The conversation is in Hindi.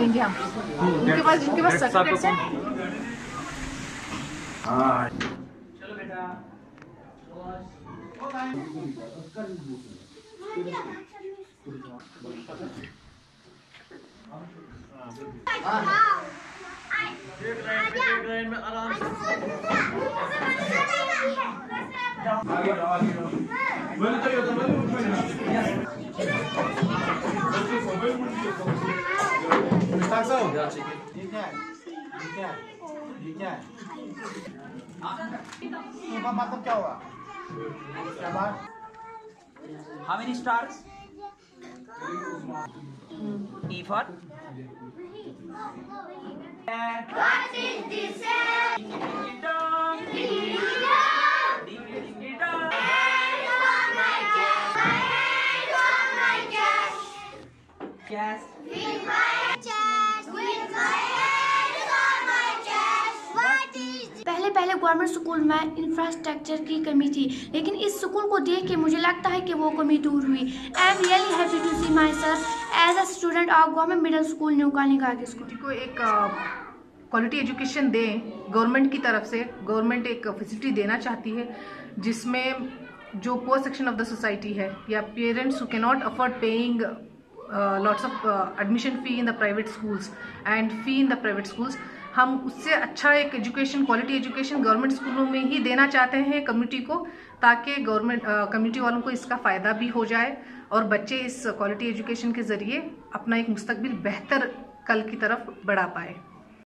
करेंगे हम। उनके पास सर्टिफिकेट्स हैं। चलो बेटा। एक लाइन में आराम से। मतलब क्या हुआ? How many stars? E for? What is this? Yes. With my chest, with my hands on my chest. What is this? पहले गवर्नमेंट स्कूल में इंफ्रास्ट्रक्चर की कमी थी, लेकिन इस स्कूल को देख के मुझे लगता है कि वो कमी दूर हुई। I am really happy to see myself as a student of government middle school new colony गागज को एक क्वालिटी एजुकेशन दें गवर्नमेंट की तरफ से। गवर्नमेंट एक फैसिलिटी देना चाहती है जिसमें जो poor section of the society है या parents who can not afford paying lots of admission fee in the private schools and fee in the private schools, हम उससे अच्छा एक एजुकेशन, क्वालिटी एजुकेशन गवर्नमेंट स्कूलों में ही देना चाहते हैं कम्युनिटी को, ताकि गवर्नमेंट कम्युनिटी वालों को इसका फ़ायदा भी हो जाए और बच्चे इस क्वालिटी एजुकेशन के ज़रिए अपना एक मुस्तकबिल बेहतर कल की तरफ बढ़ा पाए।